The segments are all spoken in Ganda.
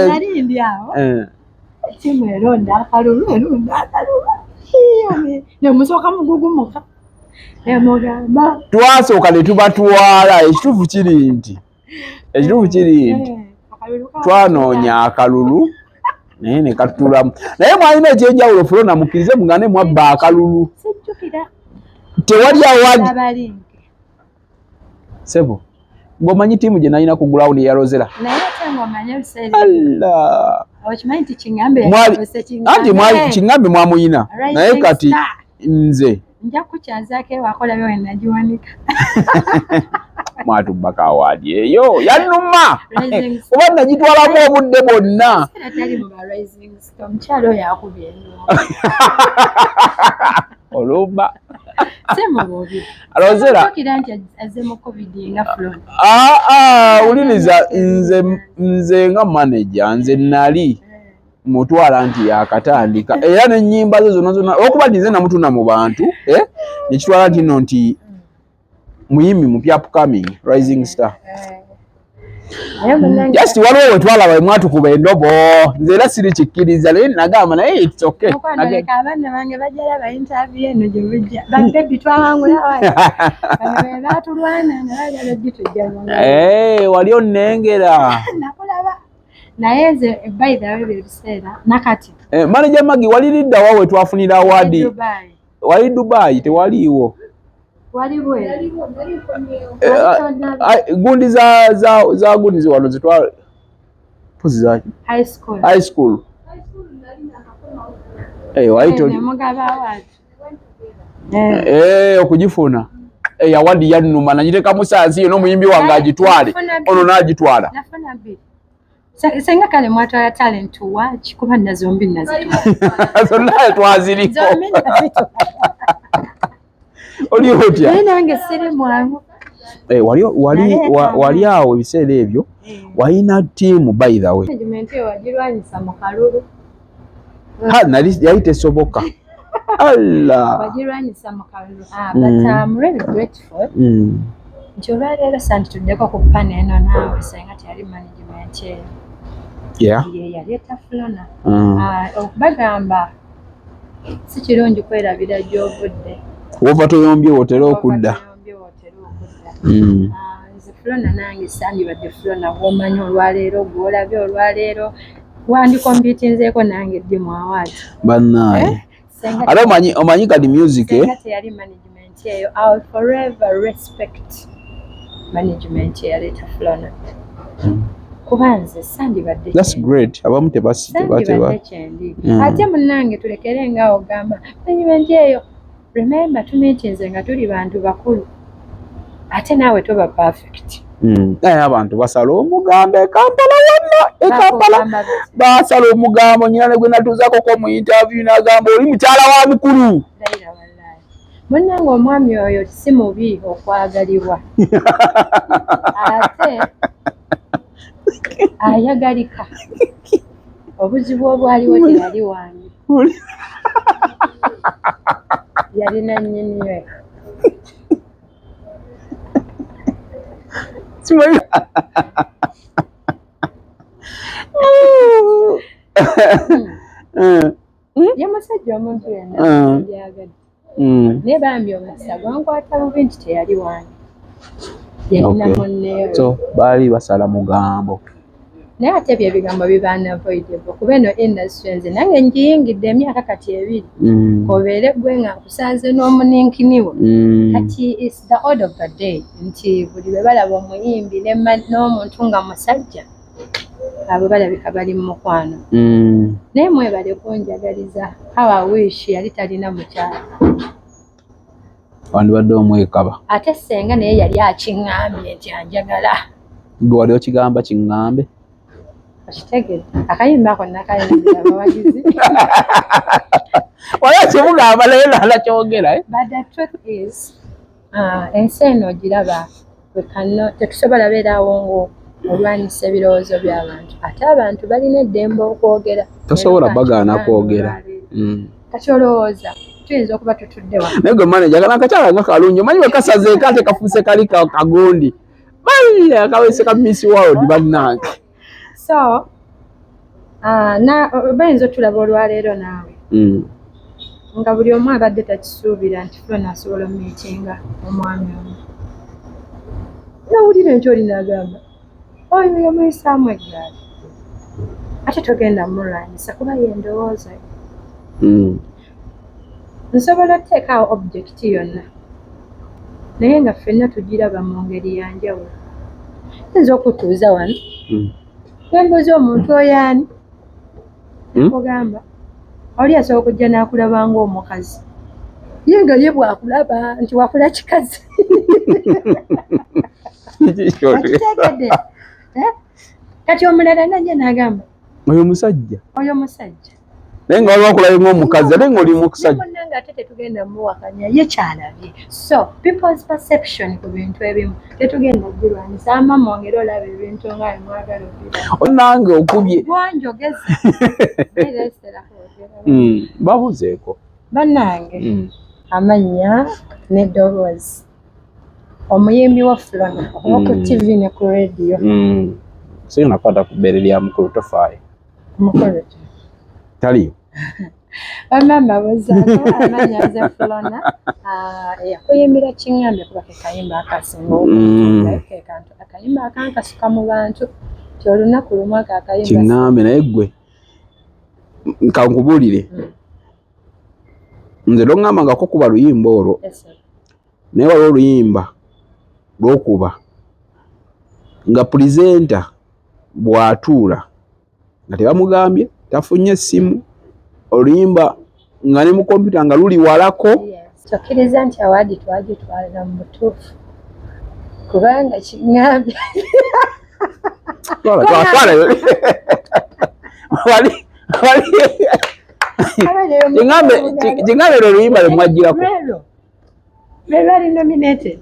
nali ndi awo timu eronda akalulu nemusooka mugugumuka nemugamba twasooka ne tubatwala ekituufu kiri nti twanoonya akalulu naye ne katulamu naye mwalina ekyenjawulo Florence mukkirize mugane mwabba akalulu tewali awadi sebo ng'omanyi ttiimu gye nalina ku ground ya Rozera Kingambe mwamuyina naye kati nze njakukyanzaako ewakola byo nagiwanika mwatubbaka awaadi eyo yannuma oba nagitwalamu obudde bwonna omukyalo oyo akubye olumba Rozera wuliriza nze nga manager nze nali mutwala nti yakatandika era n'ennyimba ze zonna okuba nti nze namutuna mu bantu nekitwala nti nno nti muyimbi mupya upcoming rising star just waliwo wetwalaba mwatukuba endobo nze era siri kikkiriza naye nagamba naye it's okay abaana bange bajala ba interview eno gye bujja babebi twawangula batulwana nabagala gitujja wali onnengera nakulaba naye nze by the way biseera nakati manager Magi wali liddawa we twafunira awadi wali Dubai tewaliiwo gundi za gundi wano zitwala puzi za high school okugifuna awadi yannuma nagiteka musansi yo n'omuyimbi wange agitwale ono n'agitwala senga kale mwatwala talent watch kuba nazombi nazitwala zonna twaziriko oli otya naye nange siri mwangu wali awo ebiseera ebyo walina ttiimu by the way management eyo wagirwanyisa mu kalulu nali yali tesoboka wagirwanyisa mu kalulu but I'm really grateful nti olwaleero sandituddeko ku pana eno naawe senga teyali management eyo yaleeta Flona okubagamba si kirungi kwerabira gy'ovudde wova toyombye wotera okudda nze Flona nange sandibadde Flona bw'omanyi olwaleero gw'olabye olwaleero wandikompitinzeeko nange eddimu awaadi bannaaye ate omanyi kati music teyali management eyo I will forever respect management eyaleeta Flona kuba nze sandibadde that's great abamu tebateba ate munnange tulekere nga ogamba management eyo remember tumeetinze nga tuli bantu bakulu ate naawe toba perfect abantu basala omugambo Kampala wonna Kampala basala omugambo nyina ne gwe natuuzako mu interview n'agamba oli mukyala wa mukulu munnange omwami oyo si mubi okwagalibwa ate ayagalika obuzibu obwaliwo teyali wange yalina nnyini we ye musajja omuntu yenna yagadde naye bambi omukisa gwankwata bubi nti teyali wange yalina munneewe so baali basala mugambo naye ate ebyo ebigambo biba unavoidable kuba eno industry nze nange ngiyingidde emyaka kati 2 obeere gwe nga nkusanze n'omuninkiniwo kati is the order of the day nti buli bwe balaba omuyimbi n'omuntu nga musajja abo balabika bali mu mukwano naye mwebale kunjagaliza how I wish yali talina mukyala wandibadde omwekaba ate senga naye yali akiŋŋambye nti anjagala gwe wali okigamba kiŋŋambe akitegedde akayimba konna kalingira abawagizi wali okimugamba naye nala kyogera but the truth is ensi eno ogiraba tetusobola beerawo ngo olwanyisa ebirowoozo by'abantu ate abantu balina eddembe okwogera tosobola bagaana kwogera kati olowooza tuyinza okuba tutudde wa naye gwe manager kana akakyala nga kalungi omanyi wekasazeeko ate kafuuse kali kagundi bali akawese ka Miss World bannange so bayinza otulaba olwaleero naawe nga buli omu abadde takisuubira nti Florence asobola omumiitinga omwami omu. Nawulira nti oli n'agamba oyo yamuyisaamu eggaali ate togenda mulwanyisa kuba ye ndowooza nsobola okuteekaawo objekiti yonna naye nga ffenna tugiraba mu ngeri ya njawulo. Yinza okutuuza wano nembuuza omuntu oyo ani kugamba oli asobola okujja n'akulaba ng'omukazi ye nga ye bwakulaba nti wakula kikazi okitegedde kati omulala najja n'agamba oyo musajja naye nga waliwo akulabe ng'omukazi ate ng'oli musajja munnange ate tetugenda muwakanya ye kyalabye. So people's perception ku bintu ebimu tetugenda girwanyisa ama mwongere olaba ebintu nga mwagala onange okubye gwanjogeza babuzeeko bannange amannya n'eddoboozi omuyimbi wa Florence ku TV ne ku radio sio nakwata ku bere lya mukulu tofaayo mukulu taliyo bamama bozaako amannya ze Florence yakuyimbira Kingambe kuba ke kayimba akasinga akayimba akankasuka mu bantu ti olunaku lumu akayimba Kingambe naye ggwe nkankubulire nze longamba nga kuba luyimba olwo naye waliwo oluyimba lwokuba nga pulizenta bw'atuula nga tebamugambye tafunye essimu oluyimba nga ne mu kompyuta nga luli walako. Tokkiriza nti awaadi twagitwalira mu butuufu kubanga Kingambe Kingambe lwe luyimba lwe mwagirako lwe lwali nominated.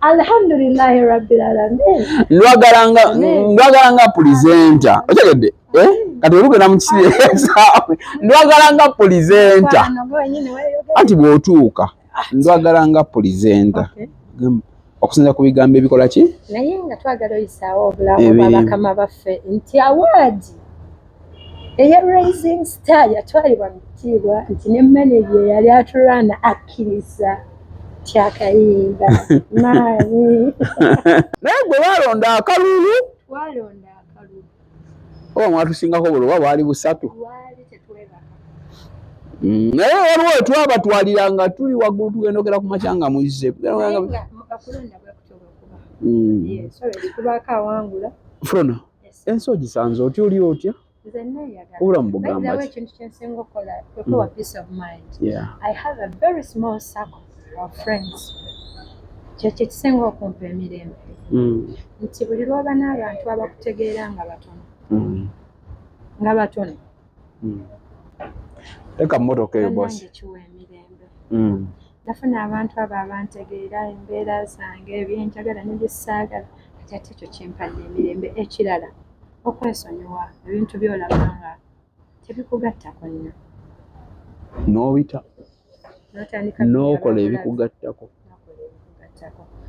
Alhamdulillahi rabbil alamin. Ndwagala nga pulizenta otegedde kati olugenda mu kiseera ndwagala nga pulizenta anti bw'otuuka ndwagala nga pulizenta okusinza ku bigambo ebikola ki naye nga twagala oyisaawo obulamu bw'abakama baffe nti awaadi eya Rising Star yatwalibwa mu kitiibwa nti ne manager yali atulwana akkiriza kyakayimba maani naye gwe balonda akalulu oba mwatusingako buli oba bwali busatu naye waliwo etwabatwalira nga tuli waggulu tugenda okera ku makya nga muyise Florence ensi ogisanze otya oli otya obulamu bugamba ki I have a very small circle of friends. Kyekyo kisinga okumpa emirembe nti buli lw'oba n'abantu abakutegeera nga batono leka mmotoka eyo bosi kiwa emirembe nafuna abantu abo abantegeera embeera zange ebyenjagala n'ebyesaagala kati ate ekyo kimpadde emirembe. Ekirala okwesonyiwa ebintu by'olaba nga tebikugattako nnyo n'obita n'okola ebikugattako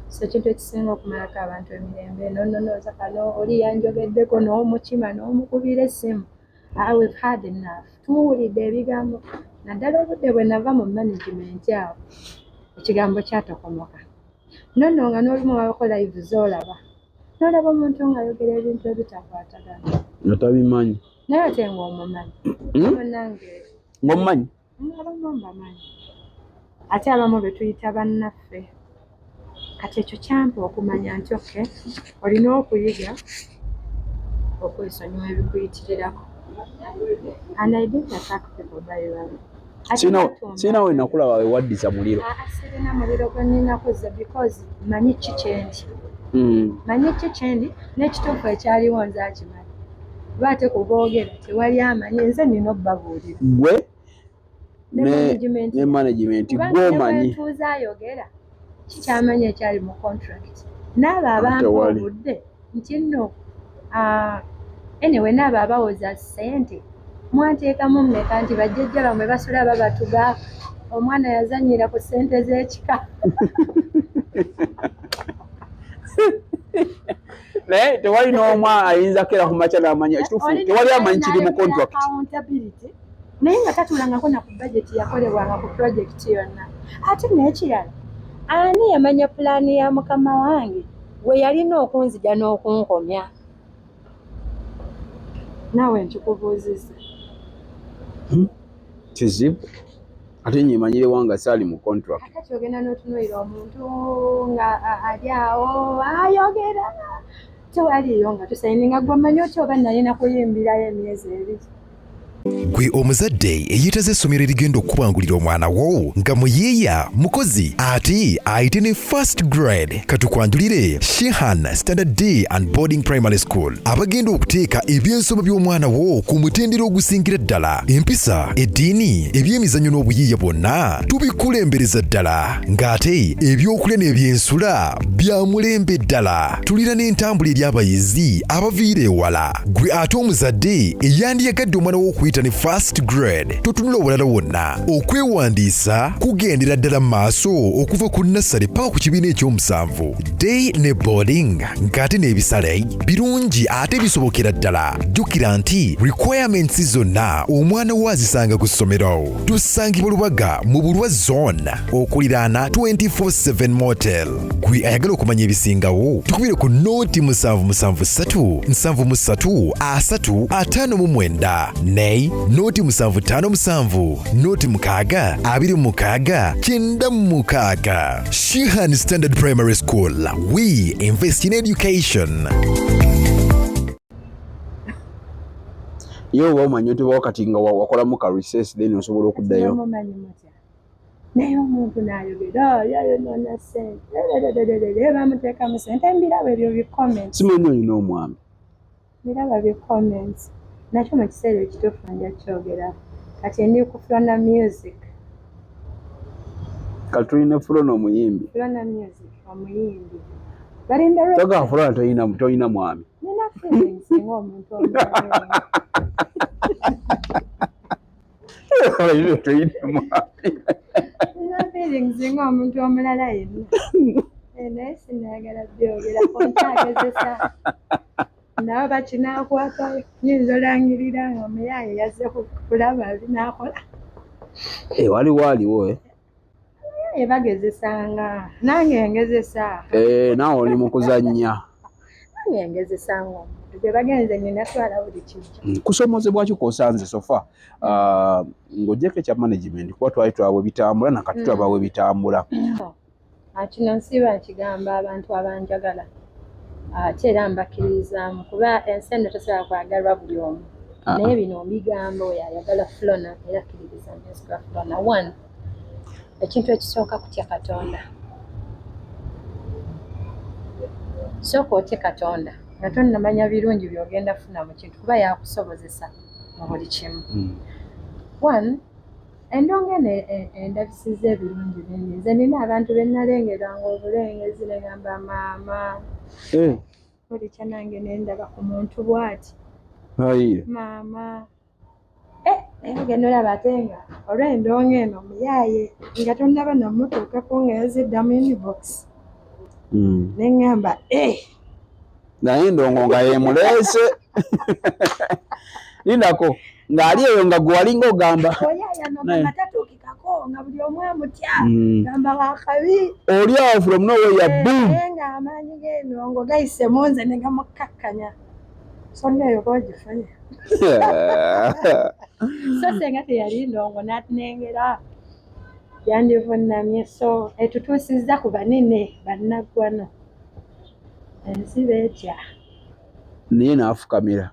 so ekintu ekisinga okumalako abantu emirembe nonooza kano oli yanjogeddeko n'omukima n'omukubira essimu we've had enough tuwulidde ebigambo naddala obudde bwe nava mu management awo ekigambo kyatokomoka nono nga n'olumu wabako live z'olaba n'olaba omuntu ng'ayogera ebintu ebitakwatagana nga tabimanyi naye ate ng'omumanyi munange ng'omumanyi abamu mbamanyi ate abamu be tuyita bannaffe kati ekyo kyampa okumanya nti oke olina okuyiga okwesonyiwa ebikuyitirirako and I didn't attack people by the way. Sina we nakulaba we waddiza muliro sirina muliro gwe ninakoze because manyi ki kyendi n'ekituufu ekyaliwo nze akimanyi baate kuboogera tewali amanyi nze nina obbabuulira gwe ne management gw'omanyi ntuuza ayogera kikyamanya ekyali mu contract n'abo abampa obudde nti nno anyway n'abo abawoza ssente mwanteekamu mmeka nti bajjajja bamwe basula babatuga omwana yazanyira ku ssente z'ekika naye tewali n'omu ayinza kera ku makya n'amanya ekituufu tewali amanyi kiri mu contract naye nga tatulangako na ku budget yakolebwanga ku project yonna ate n'ekirala ani yamanya pulaani ya mukama wange we yalina okunzija n'okunkomya naawe nkikubuuziza kizibu ate nyimanyire wanga saali mu contract akati ogenda n'otunuulira omuntu nga ali awo ayogera tewaliyo nga tusayininga gwamanyi otya oba nalina kuyimbirayo emyezi ebiri gwe omuzadde eyeetaze essomero erigenda okukubangulira omwana wo nga muyiiya mukozi ate ayite ne first grade katukwanjulire Shehan Standard Day and Boarding Primary School abagenda okuteeka ebyensoma by'omwana wo ku mutendera ogusingira ddala empisa eddiini ebyemizannyo n'obuyiiya bwonna tubikulembereza ddala ng'ate ebyokulya n'ebyensula bya mulembe ddala tulina n'entambula eri abayizi abaviira ewala gwe ate omuzadde eyandiyagadde omwana wo okuyita ne first grade totunula obulala wonna okwewandiisa kugendera ddala maaso okuva ku nassale paka ku kibiina ekyomusanvu day ne boarding ng'ate n'ebisale birungi ate bisobokera ddala jjukira nti requirements zonna omwana wo azisanga ku ssomero tusangibwa Lubaga mu Bulwa zone okuliraana 24/7 motel gwe ayagala okumanya ebisingawo tukubire ku nooti 773 73 359 ne noti 757 noti 6 26 96 Shehan Standard Primary School. We invest in education. yo omanyi nti wakati nga wakolamu ka recess then osobola okuddayo naye omuntu n'ayogera yayonona sente bamuteekamu sente mbiraba ebyo bicomments simanyi olina omwami biraba bicomments nakyo mu kiseera ekituufu nja kyogera kati ndi ku Flona Music katulina Flona omuyimbi Flona Music omuyimbi toga Flona toyina mwami nina feelings ng'omuntu omulala nina feelings ng'omuntu omulala yenna naye sinayagala byogera kontagezesa nawe bakinakwatayo nyinza olangirira nga omuyaye yazze kulaba binakola waliwo omuyaye bagezesanga nange ngezesa naawe oli mu kuzannya nange ngezesanga omuntu gwe bagenze ninatwala buli kijja kusomozebwa ki kosanze sofa ng'ogyeko ekya management kuba twali twawe bitambula nakati twabawe bitambula kino nsiba nkigamba abantu abanjagala ate era mbakkiririzaamu kuba ensi eno tosobola kwagalwa buli omu naye bino mbigamba oyo ayagala Flona era akkiririza amazzi ga Flona. One, ekintu ekisooka kutya Katonda. Sooka otye Katonda nga tonnamanya birungi by'ogenda funa mu kintu kuba yakusobozesa mu buli kimu. One, endongo eno endabisiza ebirungi bingi. Nze nina abantu be nalengeranga obulengezi ne gamba maama buli kya nange ne ndaba ku muntu bw'ati maama naye ogenda olaba ate nga olw'endongo eno muyaaye nga tonnaba namutuukako nga yazidda mu inbox ne ŋŋamba naye endongo nga yemuleese lindako ng'ali eyo nga gwe walinga ogamba oyaayano nga tatuukikako nga buli omu amutya gamba wakabi oli awo from nowhere boom naye ng'amaanyi g'endongo gayise mu nze ne gamukakkanya sonna eyo koogifunye so senga teyali ndongo n'atunengera yandivunnamye so etutuusizza ku banene bannaggwano ensi beetya naye n'afukamira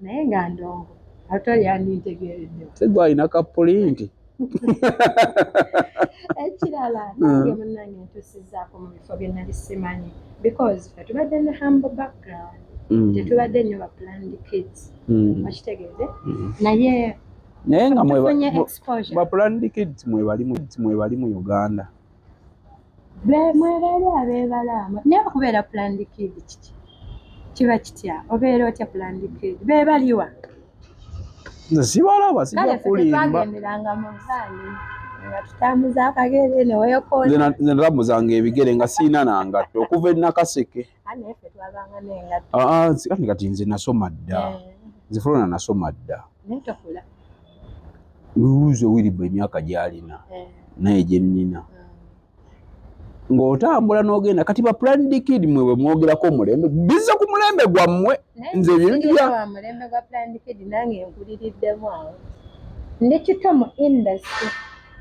naye nga ndongo ate yandintegeredde segwalina kapulinti ekirala nange munnange ntuusizzaako mu bifo bye nali simanyi because fe tubadde ne humble background tetubadde nnyo ba planned kids okitegeeze naye nga tufunye exposure ba planned kids mwebali mu Uganda mwebali abeebalaama naye okubeera planned kid kiki kiba kitya obeera otya planned kid beebaliwa nze sibalaba sijja kulimba twagenderanga mu vaali nga tutambuza akagere ne weekoona. Nze nalamuzanga ebigere nga siina nangatto okuva e Nakaseke. Naye ffe twabanga n'engatto. Kati nze nasoma dda. Nze Florence nasoma dda. Naye tokula. Luuzi Owiriba emyaka gy'alina naye gye nnina. Ng'otambula n'ogenda kati ba Planned Kid mwe bwe mwogerako omulembe bizza ku mulembe gwammwe. Nze ebintu bya mulembe gwa Planned Kid nange nkuliriddemu awo. Ndi kito mu industry.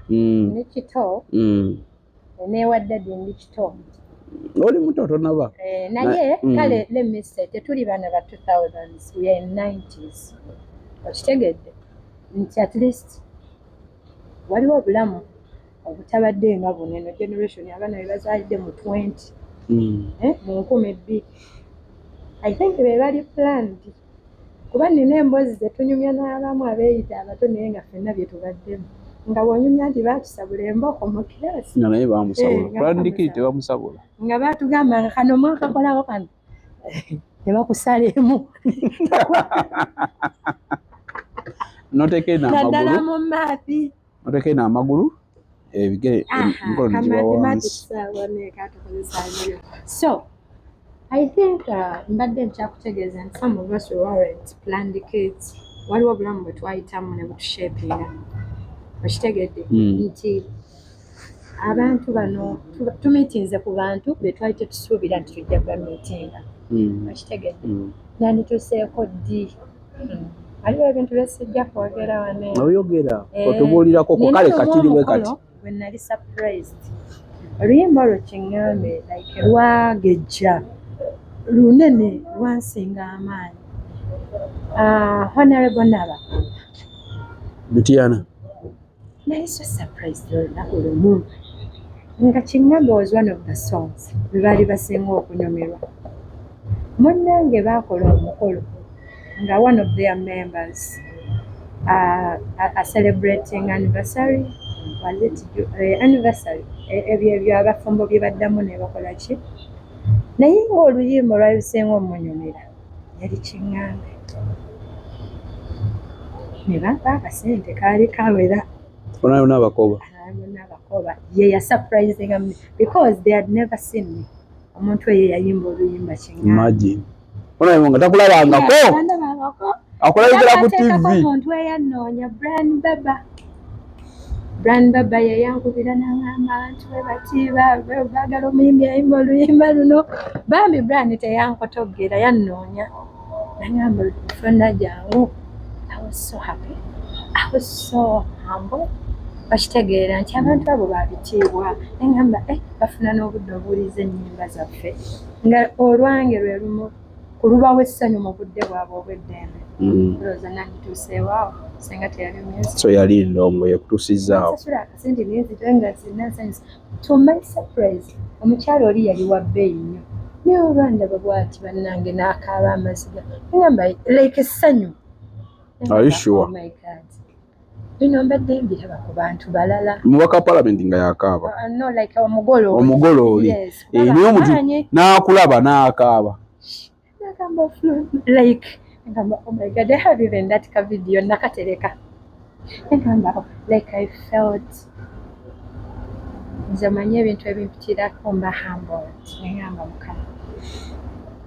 Ndi kito. Neewa Daddy ndi kito. Oli muto tonaba. Naye kale let me say tetuli bana ba 2000s, we are in 90s. Okitegedde nti at least waliwo obulamu obutabadde nga buno eno generation abaana be bazaalidde mu 20 mu 2000. I think be bali planned kuba nina emboozi zetunyumya n'abamu abeeyita abato naye nga ffenna bye tubaddemu nga bw'onyumya nti baatusabula embooko mu kirasi naye bamusabula Planned Kid tebamusabula nga baatugamba nga kano mwakakolako kano ne bakusalemu noteke n'amagulu naddala mu maafi noteke n'amagulu ebigere emikono ne giba wansi. So I think mbadde nkyakutegeeza nti some of us weren't Planned Kids. Waliwo obulamu bwe twayitamu ne butushepinga. Okitegedde nti abantu bano tumiitinze ku bantu be twali tetusuubira nti tujja kubamiitinga. Okitegedde nandituuseeko ddi. Waliwo ebintu bye sijja kwogera wane. Oyogera otubuulirako ku kale katiriwe kati. Bwe nali surprised oluyimba olwo kiŋŋambe like lwagejja lunene lwansinga amaanyi. Honorable Nabakooba Butyana nali so surprised olunaku lumu nga kiŋŋambe was one of the songs bwe baali basinga okunyumirwa. Munnange baakola omukolo nga one of their members a celebrating anniversary anniversary ebyo abafumbo bye baddamu ne bakola ki naye ng'oluyimba olwalusinga omunyumira yali kiŋŋambe ne bampa akasente kaali kawera. Nabakooba ye yasurprisinga me because they had never seen me. Omuntu eyo yayimba oluyimba kiŋŋambe. Imagine onayo nga takulabangako akulabikira ku TV. Omuntu eyannoonya Brian Baba ye yankubira n'agamba abantu be batiiba baagala omuyimbi ayimba oluyimba luno bambi Brian teyankotogera yannoonya nagamba fonna jangu. I was so happy. I was so humble. Bakitegeera nti abantu abo babitiibwa engamba bafuna n'obudde obuwuliza ennyimba zaffe nga olwange lwe lumu kulubawo essanyu mu budde bwabwe obw'eddembe. Olowooza nandituuseewaawo senga teyali music. So yali ndongo yekutuusizaawo. Sasula akasente n'enzito nga zinnansanyusa. To my surprise omukyala oli yali wa bbeeyi nnyo naye olwandaba bw'ati bannange n'akaaba amaziga engamba like essanyu. Are you sure? Oh my God. Bino mbadde mbiraba ku bantu balala. Mubaka wa Parliament nga yakaaba. No, like omugolo oli. Yes. Niyo omuntu n'akulaba n'akaaba. Nakamba like oh my God, I have even that video nakatereka. Nakamba like I felt nze manyi ebintu ebimpitirako mba humble. Nengamba Mukama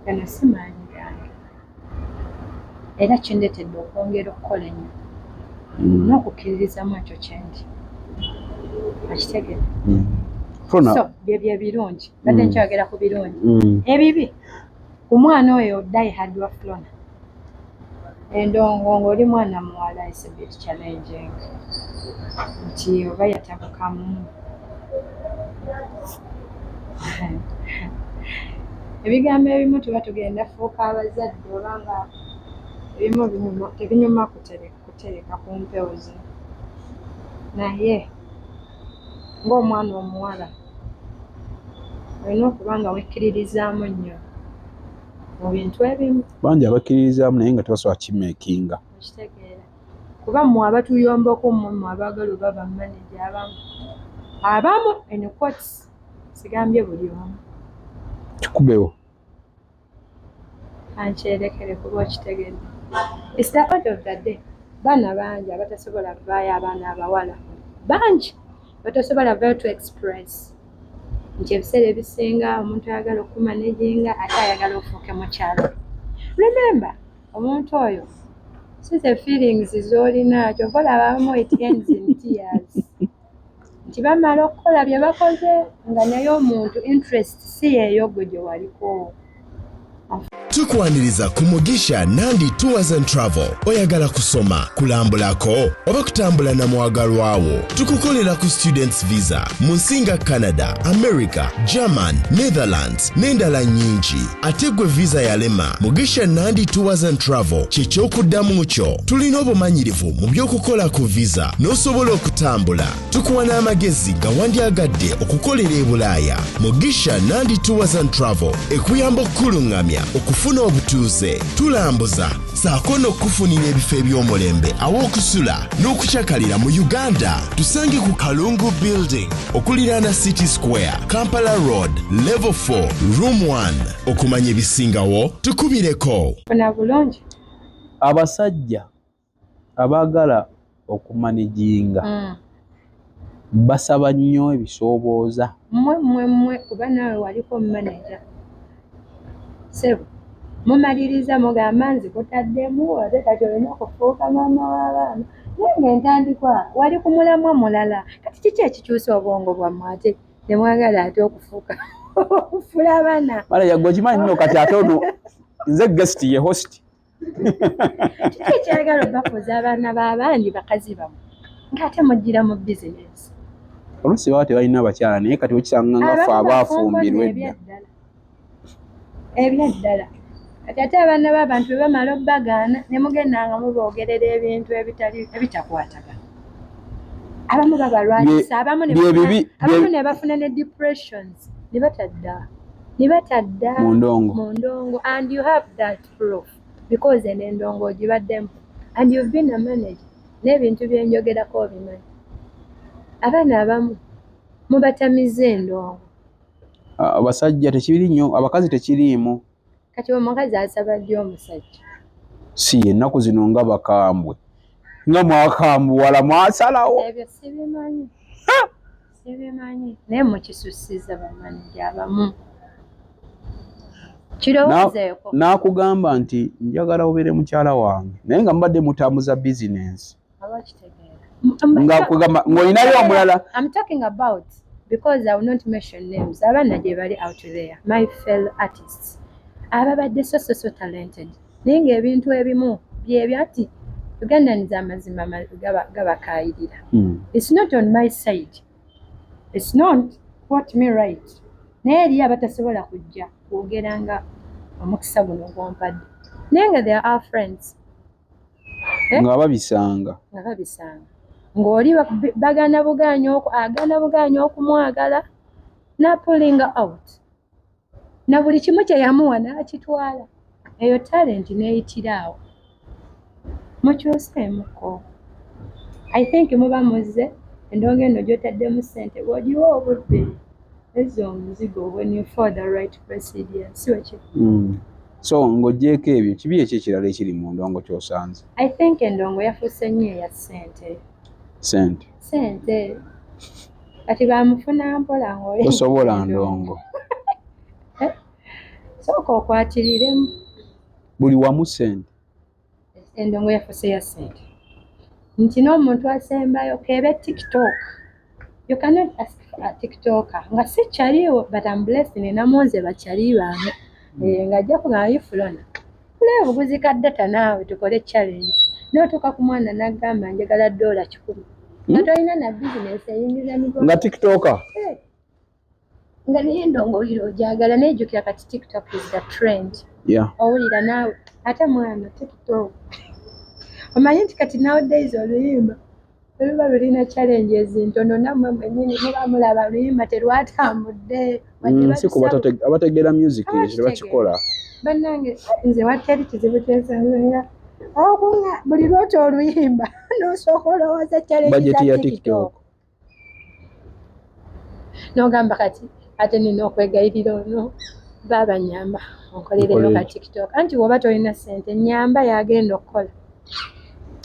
gano si maanyi gange era kindetedde okwongera okukola ennyo n'okukkiririzamu ekyo kyendi akitegedde. So bye birungi badde nkyogera ku birungi. Ebibi ku mwana oyo diehard wa Flona endongo ng'oli mwana muwala is a bit challenging nti oba yatabukamu ebigambo ebimu tuba tugenda fuuka abazadde oba nga ebimu tebinyuma kutereka ku mpewo zino naye ng'omwana omuwala olina okuba nga wekkiririzaamu nnyo mu bintu ebimu. Bangi abakkiririzaamu naye nga tebasobola kimeekinga. Okitegeera kuba mmwe abatuyombako mmwe abaagala oba bammaneja abamu in quotes sigambye buli omu kikubewo ankyerekere kuba okitegeedde. It's the order of the day. Baana bangi abatasobola kuvaayo abaana abawala bangi otosobola vayo to express nti ebiseera ebisinga omuntu ayagala okumanaginga ate ayagala ofuuke mukyalo. Remember omuntu oyo si the feelings z'olina kyova olabamu it ends in tears nti bamala okukola bye bakoze nga naye omuntu interest si yeeyo gwe gye waliko. Tukwaniriza ku Mugisha Nandi Tours and Travel. Oyagala kusoma, kulambulako oba kutambula na mwagalwawo. Tukukolera ku students visa mu nsinga Canada, America, German, Netherlands n'endala nyingi. Ate gwe visa yalema, Mugisha Nandi Tours and Travel ky'ekyokuddamu kyo. Tulina obumanyirivu mu by'okukola ku visa n'osobola okutambula. Tukuwa n'amagezi nga wandyagadde okukolera e Bulaaya. Mugisha Nandi Tours and Travel ekuyamba okkulungamya okufuna obutuuze, tulambuza saako n'okufunira ebifo eby'omulembe aw'okusula n'okukyakalira mu Uganda. Tusange ku Kalungu Building okuliraana City Square, Kampala Road, Level 4, Room 1. Okumanya ebisingawo tukubireko. Funa bulungi Abasajja abaagala okumaniginga basaba nnyo ebisoobooza. Mmwe kuba naawe waliko manager sebo mumaliriza mugamba nzi kutaddemu ate kati olina okufuuka maama w'abaana naye ng'entandikwa wali ku mulamwa mulala. Kati kiki ekikyusa obwongo bwammwe ate ne mwagala ate okufuuka okufula abaana? Mala gwe okimanyi nno kati ate ono nze guest ye host. Kiki ekyagala obafuuza abaana b'abandi bakazi bammwe ng'ate muggira mu bizinesi? Oluusi baba tebalina abakyala naye kati okisanga nga ffe abaafumbirwa edda. Ebyaddala kati ate abaana b'abantu bwe bamala obbagaana ne mugendanga muboogerera ebintu ebitakwatagana. Abamu babalwanyisa, abamu ne bafuna ne depressions ne batadda mu ndongo. And you have that proof because endongo ogibaddemu and you've been a manager n'ebintu byenjogerako obimanyi. Abaana abamu mubatamiza endongo. Abasajja tekiri nnyo, abakazi tekiriimu. Kati omukazi asaba ddi omusajja? Si ennaku zino nga bakambwe nga mwakambuwala mwasalawo. Ebyo sibimanyi naye mukisusiza bamaneja abamu. Kirowoozeeko n'akugamba nti njagala obeere mukyala wange naye nga mbadde mutambuza bizinensi. Ng'olinayo omulala. I'm talking about, because I will not mention names, abaana gye bali out there, my fellow artists ababadde so talented naye ng'ebintu ebimu byebyo ati Ugandans amazima gabakaayirira. It's not on my side, it's not what me right, naye eriyo abatasobola kujja kwogera nga omukisa guno gwompadde naye nga they are friends nga babisanga ng'oli bagana bugaanya okumwagala na pulling out na buli kimu kye yamuwa n'akitwala. Eyo talent n'eyitirawo. Mukyuseemuko. I think muba muzze endongo eno gy'otaddemu ssente bw'ogiwa obudde ezza omuzigo when you for the right procedure. Si wekyo. So ng'oggyeko ebyo kibi ekyo ekirala ekiri mu ndongo ky'osanze? I think endongo yafuuse nnyo eya ssente. Kati bamufuna mpola ng'oli tosobola ndongo. Sooka okwatiriremu buli wamu ssente. Endongo yafuuse ya ssente nti n'omuntu asembayo keebe TikTok. You cannot ask a TikToker nga si kyaliwo, but I'm blessed namonze bakyali bange ng'ajja kugamba ifulona kulaba obuguzi ka data naawe tukole challenge n'otuuka ku mwana n'agamba njagala $100 nga tolina na bizinesi eyingiza migongo nga TikToker. Nga naye endongo oyira ogyagala nejjukira kati TikTok is the trend. Owulira naawe ate mwana TikTok. Omanyi nti kati nowadays oluyimba luba lulina challenges ntono nammwe mwennyini muba mulaba luyimba terwatambudde. Si kuba abategeera music tebakikola. Bannange nze wateri kizibu kyensanzira okunga buli lwota oluyimba n'osooka olowooza challenge ya TikTok. N'ogamba kati ate nina okwegayirira ono baba nyamba onkolereyo ka TikTok. Anti bw'oba tolina ssente nyamba yagenda okukola.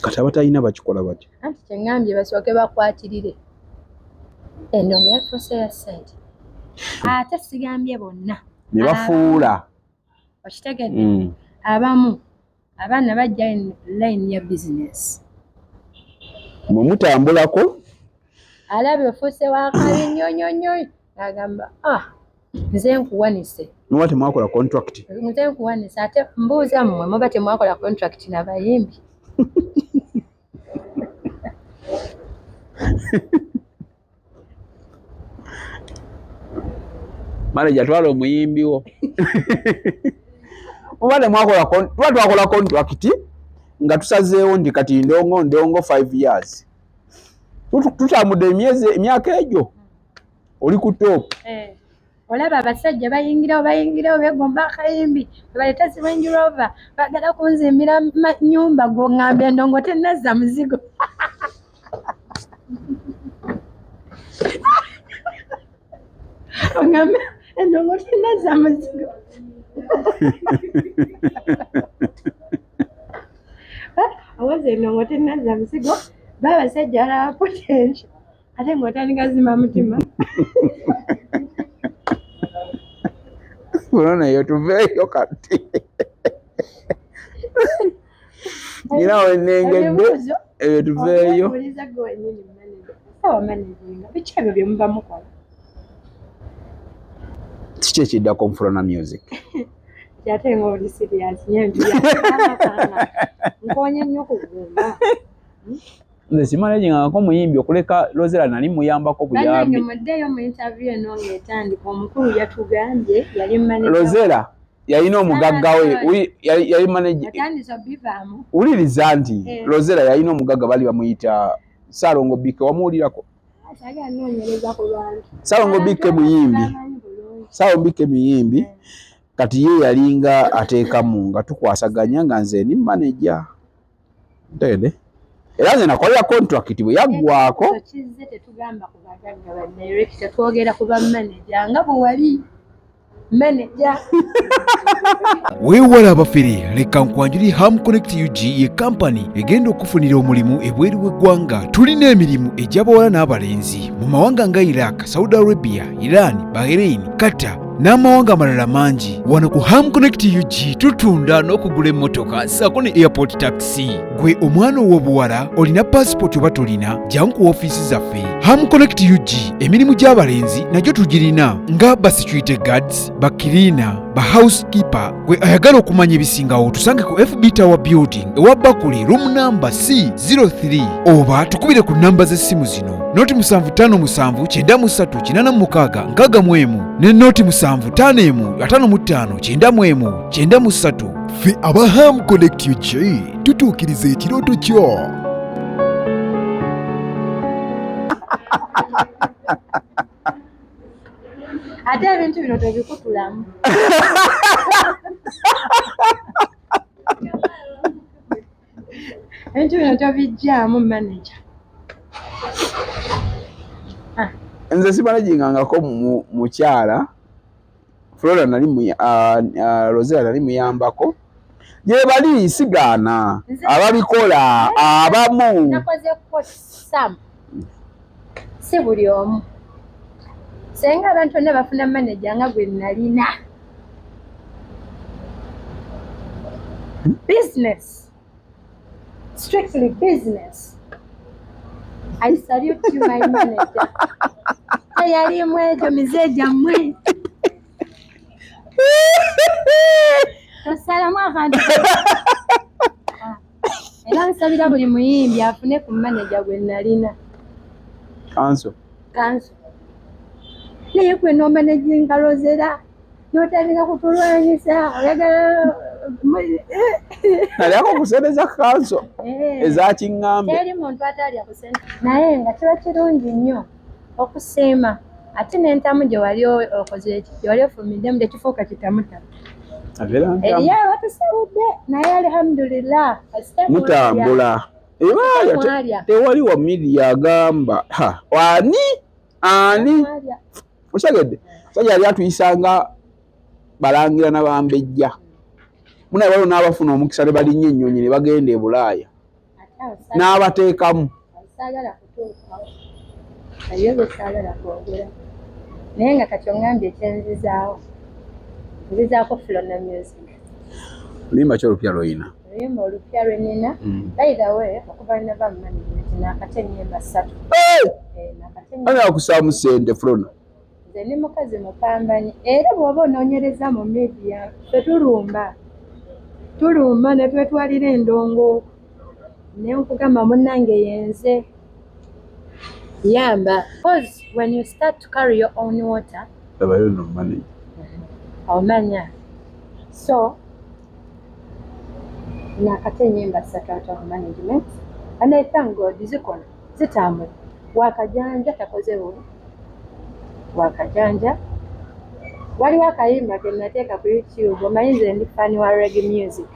Kati abatalina bakikola batya? Anti kye ŋŋambye basooke bakwatirire. Endongo yafuuse ya ssente. Ate sigambye bonna. Ne bafuula. Okitegedde? Abamu abaana bajja line ya business. Mwe mutambulako. Alabye ofuuse wakabi nnyo agamba nze nkuwanise. Muba temwakola contract. Nze nkuwanise ate mbuuza mmwe muba temwakola contract n'abayimbi. Manager twala omuyimbi wo. Muba twakola contract nga tusazeewo ndi kati ndongo 5 years. Tutambudde emyaka egyo. Oli ku top. Olaba abasajja bayingirawo begomba akayimbi baleeta zi Range Rover bagala kunzimbira nnyumba ng'oŋŋambye endongo tennazza muzigo. Oŋŋambye endongo tennazza muzigo. Awoze endongo tennazza muzigo baabasajja balaba potential ate ng'otandika zima mutima. Unaona hiyo tuveyo kati. Nina wenengedde eyo tuveyo. Bikyebyo bye muba mukola. Kiki ekiddako Nfulona Music? Ate nga oli serious nyembi. Nkonye nnyo kugumba. Nze simanagingako muyimbi okuleka Rozella nali muyambako buyambi. Bannange muddeyo mu interview eno ng'etandika omukulu yatugambye yali manager. Rozella yalina omugagga we yali manager. Atandise obivaamu. Wuliriza nti Rozella yalina omugagga bali bamuyita Salongo Bike wamuwulirako? Asali anoonyereza ku bantu. Salongo Bike muyimbi. Salongo Bike muyimbi. Kati ye yalinga ateekamu nga tukwasaganya nga nze ni manager. Ntende? Era nze nakolera contract bwe yaggwako. Kizze tetugamba ku bagagga ba director twogera ku ba manager nga bwe wali manager. Weewala abafere leka nkwanjuli Ham Connect UG ye company egenda okufunira omulimu ebweru w'eggwanga. Tulina emirimu egy'abawala n'abalenzi mu mawanga nga Iraq, Saudi Arabia, Iran, Bahrain, Qatar n'amawanga amalala mangi. Wano ku Ham Connect UG tutunda n'okugula emmotoka ssaako ne airport taxi. Gwe omwana ow'obuwala olina passport oba tolina jangu ku ofiisi zaffe. Ham Connect UG emirimu gy'abalenzi nagyo tugirina nga ba security guards, ba cleaner, ba housekeeper. Gwe ayagala okumanya ebisingawo tusange ku FB Tower Building ewa Bakuli room number C03 oba tukubire ku namba z'essimu zino noti 753936 ne noti 7551559193. Ffe aba Ham Connect UG tutuukiriza ekirooto kyo. Ate ebintu bino tobikutulamu. Ebintu bino tobijjaamu manager. Nze simanagingangako mukyala Rozella nali muyambako. Gye bali sigaana ababikola abamu. Nakoze ko Sam. Si buli omu. Senga abantu bonna bafuna manager nga gwe nalina. Business. Strictly business. I salute you, my manager. Ayali mwejo mizeja mwe. Tosalamu akantu. Era nsabira buli muyimbi afune ku manager gwe nalina. Kanso. Naye gwe n'omanaginga Rozella n'otandika kutulwanyisa oyagala nalyako kusereza kanso ezakiŋŋambe. Teri muntu atalya kusente naye nga kiba kirungi nnyo okusiima ate n'entamu gye wali okoze eki gye wali ofumiddemu tekifuuka kitamutamu. Eriyo abatusabudde naye alhamdulillah mutambula. Tewali wa media agamba ani okyagedde sajja yali atuyisanga balangira n'abambejja. Munaye waliwo n'abafuna omukisa ne balinnya ennyonyi ne bagenda e Bulaaya n'abateekamu. Ayo besala kwogera. Naye nga kati ongambye ekyenzizaawo. Nzizaako Flona Music. Limba kyolupya lwoyina. Oluyimba olupya lwe nina. By the way, okuva nava mu management naakate ennyimba 3. Ani akusaamu ssente Flona? Nze ndi mukazi mupambanyi era bw'oba onoonyereza mu media ffe tulumba ne twetwalira endongo ne nkugamba munnange yenze yamba because when you start to carry your own water abayo no manage omanya so nakate ennyimba 3 out of management and I thank God zikola zitambula wakajanja takoze bubi wakajanja waliwo akayimba ke nateeka ku YouTube omanyize ndi fani wa reggae music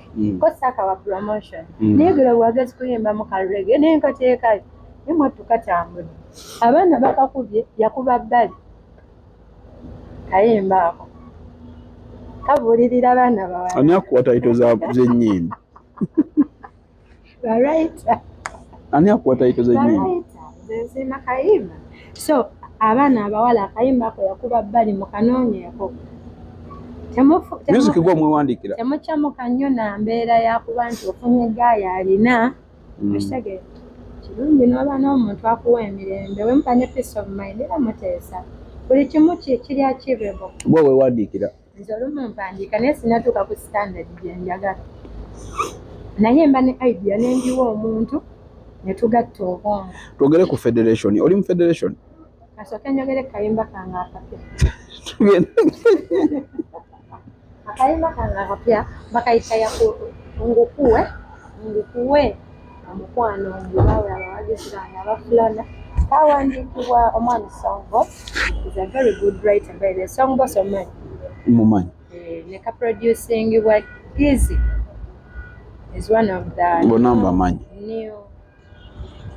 ko saka wa promotion naye gwe wagezi kuyimba mu ka reggae naye nkateeka emmotoka tambula abaana bakakubye yakuba bbali kayimba ako kabulirira abaana bawala ani akuwa taito z'ennyimba right ani akuwa taito z'ennyimba zensima kayimba so abaana abawala akayimba ako yakuba bbali mukanoonyeeko music gwe mwewandikira temukyamuka nnyo na mbeera yakuba nti ofunye gaaya alina ekitegeera kirungi n'oba n'omuntu akuwa emirembe wemupa ne peace of mind era muteesa buli kimu kiri achievable gwe weewandikira nze olumu mpandiika naye sinatuuka ku standard gye njagala naye mba ne idea nendiwa omuntu ne tugatta obwongo twogere ku federation oli mu federation kasooke njogere kayimba kange akapya akayimba kange akapya bakayita ngukuwe omukwano ngibawula abawagizi bange abafulana kawandiikibwa omwami Songbo is a very good writer by the Songbo somanyi mumanyi ne kaproducingibwa Gizzy is one of the bonamba manyi new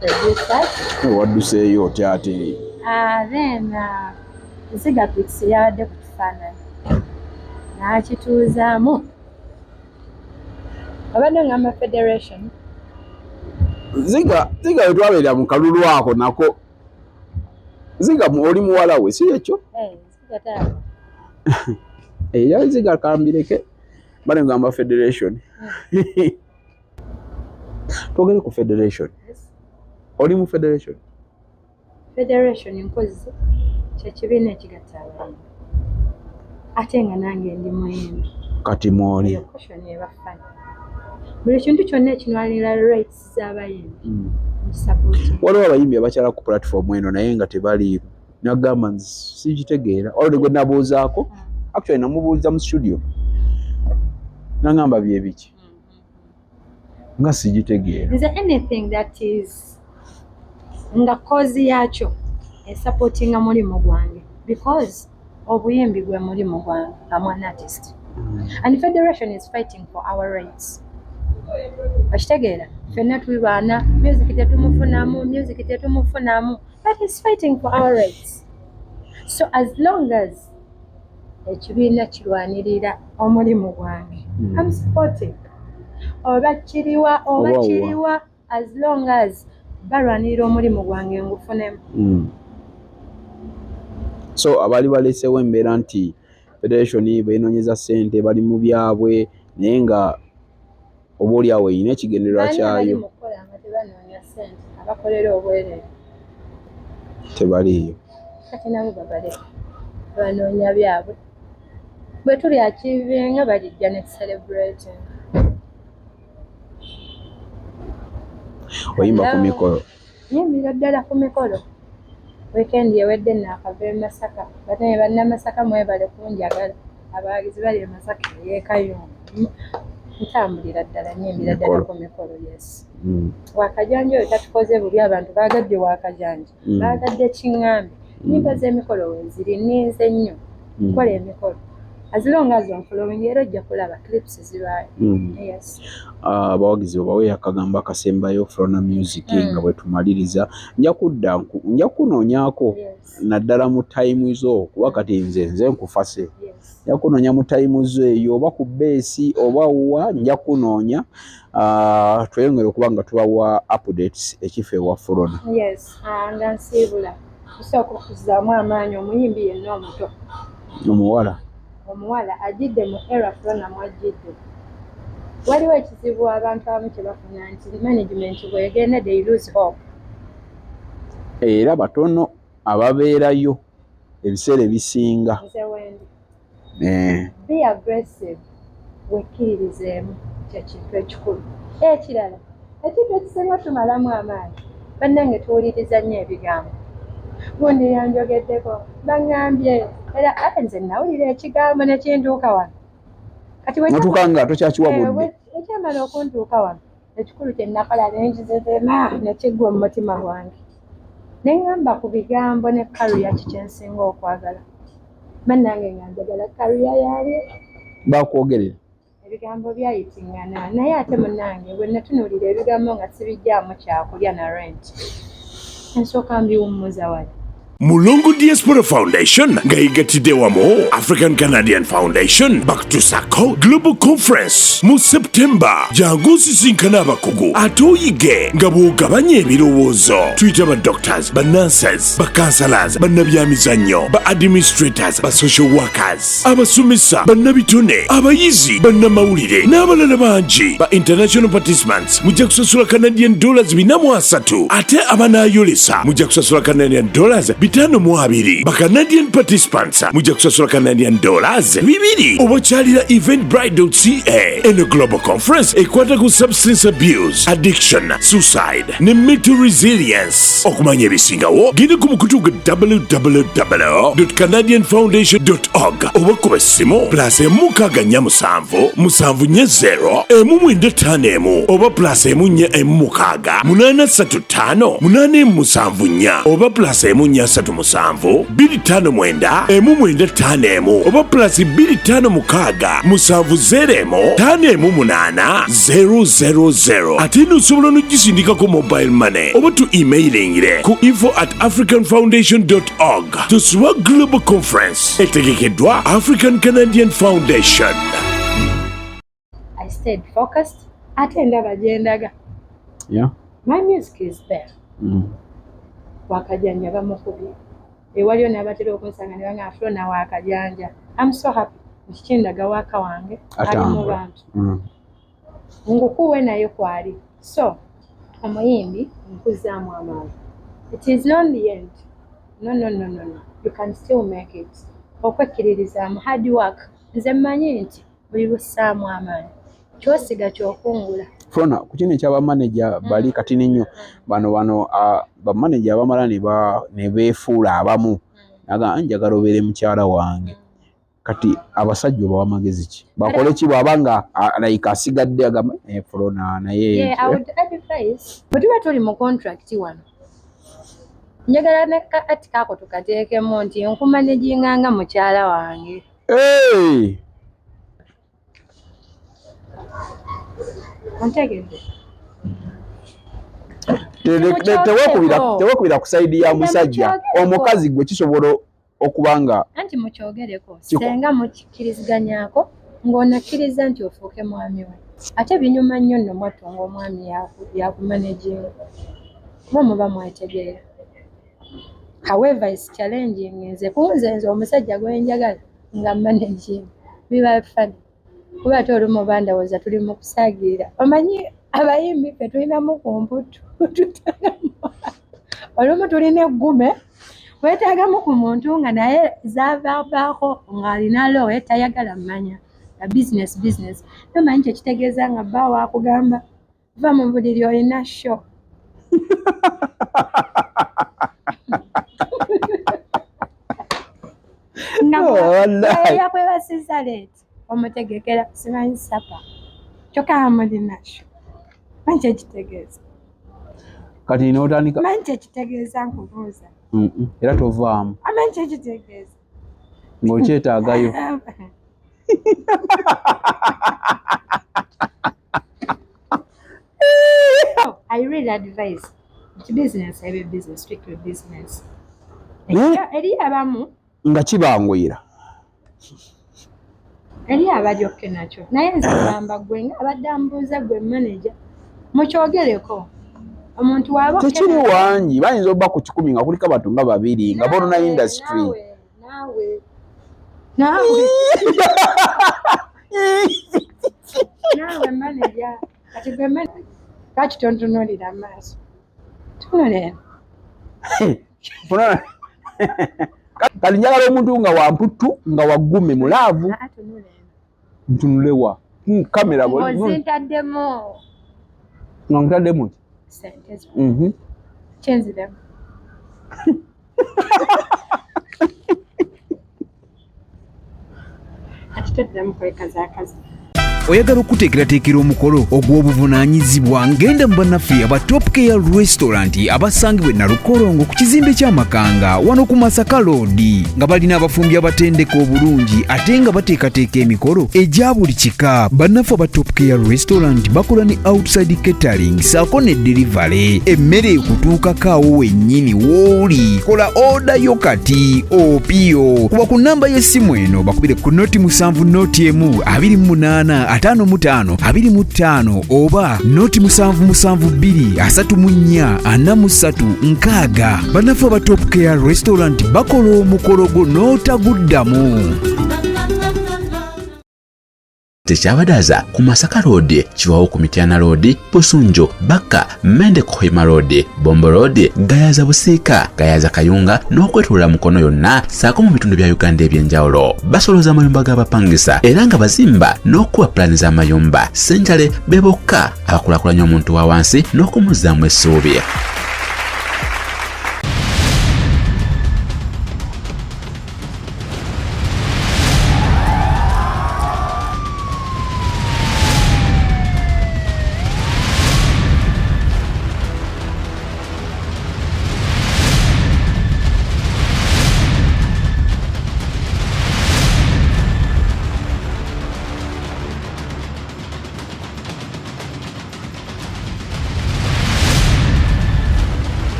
producers wadduseeyo otya ate then Ziga Pix yabadde ku kifaananyi n'akituuzaamu abadde ngamba federation ziga wetwabeera mu kalulu ako nako ziga oli muwala we si ekyo Ziga taata yali ziga kambireke bale ngamba federation twogere ku federation oli mu federation nkozi kyekibiina ekigatta abayimbi ate nga nange ndi muyimbi kati mwoli koshoni ebafana buli kintu kyonna ekinwalira rights z'abayimbi nkisapooti waliwo abayimbi abakyala ku platform eno naye nga tebali nagamba sikitegeera olwo gwe nabuuzaako actually namubuuza mu studio nangamba bye biki nga sigitegeera nze anything that is nga kozi yakyo esupportinga mulimu gwange because obuyimbi gwe mulimu gwange I'm an artist and federation is fighting for our rights akitegeera ffenna tuli baana music tetumufunamu but it's fighting for our rights so as long as ekibiina kirwanirira omulimu gwange I'm supporting oba kiriwa as long as balwanirira omulimu gwange ngufunemu so abali balesewo embeera nti federation beenonyeza ssente bali mu byabwe naye nga oba oli awo erina ekigendererwa kyayo abakolera obwereere tebaliiyo kati nabo babaleka banoonya byabwe bwe tuli akivinga balijja ne celebrate oyimba ku mikolo nyimbira ddala ku mikolo weekend ewedde naakava e Masaka banaye bannamasaka mwebale kunjagala abawagizi bali e Masaka yeekayunga ntambulira ddala nyimbira ddala ku mikolo yes wakajanja oyo tatukoze bubi abantu baagadde wakajanja baagadde kiŋŋambi nyimba z'emikolo weziri ninze nnyo kukola emikolo as long as I'm following era ojja kulaba clips zibaayo yes abawagizi obawe akagambo akasembayo Flona Music nga bwe tumaliriza nja kunoonyaako naddala mu time zo kuba kati nze nkufase nja kunoonya mu time zo eyo oba ku beesi oba wa nja kunoonya tweyongere okuba nga tubawa updates ekifo ewa Flona yes nga nsiibula kusooka okuzzaamu amaanyi omuyimbi yenna omuto omuwala agidde mu era Flona mwagidde. Waliwo ekizibu abantu abamu kye bafuna nti management bw'egenda they lose hope. Era batono ababeerayo ebiseera ebisinga. Nze wendi. Be aggressive. Wekkiririzeemu kye kintu ekikulu. Ekirala ekintu ekisinga tumalamu amaanyi bannange tuwuliriza nnyo ebigambo. Gundi yanjogeddeko baŋŋambye era ate nze nawulira ekigambo ne kintuuka wano. Kati notuuka nga tokyakiwabudde. Ekyamala okuntuuka wano ekikulu kye nakola nenjizezema ne kiggwa mu mutima gwange. Ne ŋŋamba ku bigambo ne kaluya kiki nsinga okwagala. Bannange nga njagala kaluya yaali. Bakwogerera. Ebigambo byayitingana naye ate munnange bwe natunuulira ebigambo nga sibijjaamu kyakulya na rent. Ensooka mbiwummuza wali. Mulungu Diaspora Foundation nga yegattidde wamu African Canadian Foundation Back to Sako Global Conference mu September. Jangu nsisinkana abakugu ate oyige nga bw'ogabanya ebirowoozo. Tuyita ba doctors, ba nurses, ba counselors, bannabyamizannyo, ba administrators, ba social workers, abasomesa, bannabitone, abayizi, bannamawulire n'abalala bangi. Ba international participants mujja kusasula Canadian dollars 430 ate abanaayolesa mujja kusasula Canadian dollars 520. Ba Canadian participants mujja kusasula Canadian dollars 200. Obakyalira eventbrite.ca. Eno global conference ekwata ku substance abuse, addiction, suicide ne mental resilience. Okumanya ebisingawo genda ku mukutu gwa www.canadianfoundation.org oba kuba essimu +167 740 195 oba +146 835 874 oba +147 259 195 oba +256 705 000. Ate n'osobola n'ogisindikako mobile money oba tu emailingire ku info@africanfoundation.org. Tuswa Global Conference etegekeddwa African Canadian Foundation. I stayed focused. Ate ndaba gyendaga. Yeah. My music is there. Wakajanja bamukubye. Ewaliyo n'abatera okunsanga ne banga Flona wakajanja. I'm so happy. Nkikindaga waka wange ali mu bantu. Ngukuwe naye kwali. So, omuyimbi nkuzaamu amaanyi. It is not the end. No. You can still make it. Okwekkiririzaamu hard work. Nze mmanyi nti buli bussaamu amaanyi. Kyosiga kyokungula. Flona ku kino ekyabamanager bali kati nnyo bano bamanager abamala ne beefuula abamu naga njagala obeere mukyala wange. Kati abasajja obawa amagezi ki? Bakole ki bw'abanga like asigadde agamba Flona naye. Yeah, I would advise. But tuba tuli mu contract wano. Njagala ne kati kako tukateekemu nti nkumanaginga nga mukyala wange. Hey! Ontegedde. Tewekubira ku saidi ya musajja. Omukazi gwe kisobola okubanga anti mukyogereko senga mukikkiriziganyako ng'onakkiriza nti ofuuke mwami we. Ate binyuma nnyo nno mwatunga omwami yakumanaginga. Muba mwetegeera. However, it's challenging. Nze omusajja gwe njagala nga managing. Biba funny. Kuba ate olumu bandowooza tuli mu kusaagirira. Omanyi abayimbi ffe tulinamu ku mputu. Olumu tulina eggume weetaagamu ku muntu nga naye zaavaako ng'alina lowe tayagala mmanya. Business. Nomanyi kye kitegeeza nga bba waakugamba va mu buliri olina show. Yakwebasiza leeti omutegekera simanyi sapa kyokka mulina show. Manyi kye kitegeeza. Kati n'otandika. Manyi kye kitegeeza nkubuuza. Era tovaamu. Amanyi kye kitegeeza. Ng'okyetaagayo. I really advise business, every business, strictly business. Eri abamu nga kibangwira. Eri abalyokke nakyo. Naye nze ngamba gwe nga abadde ambuuza gwe manager mukyogereko. omuntu waba tekiri wangi bayinza oba ku 10 nga kuliko abantu nga 2 nga bona industry nawe manager kati gwe manager kati tontunulira amaaso tunulira kali njagala omuntu nga wamputtu nga wagume mulaavu ntunulewa kamera ozentaddemu nga nkutaddemu sente kyenziremu atiteddemu kwekazakazi oyagala okuteekerateekera omukolo ogw'obuvunaanyizibwa ngenda mu bannaffe aba Top Care Restaurant abasangibwa e Nalukolongo ku kizimbe ky'Amakanga wano ku Masaka Road nga balina abafumbi abatendeka obulungi ate nga bateekateeka emikolo egya buli kika. Bannaffe aba Top Care Restaurant bakola ne outside catering saako ne delivery. Emmere ekutuukako awo wennyini w'oli. Kola order yo kati opiyo kuba ku nnamba y'essimu eno bakubire ku noti 7 noti 1 25 25 oba noti 772 bannaffe aba Top Care Restaurant bakola omukolo gwo n'otaguddamu. Tekyabadaza ku Masaka Road, Chiwawu ku Mityana Road, Busunjo, Baka, Mende Kohima Road, Bombo Road, Gayaza Busiika, Gayaza Kayunga n'okwetulula Mukono yonna saako mu bitundu bya Uganda eby'enjawulo. Basoloza amayumba g'abapangisa era nga bazimba n'okuwa pulaani z'amayumba. Ssentale be bokka abakulaakulanya omuntu wa wansi n'okumuzzaamu essuubi.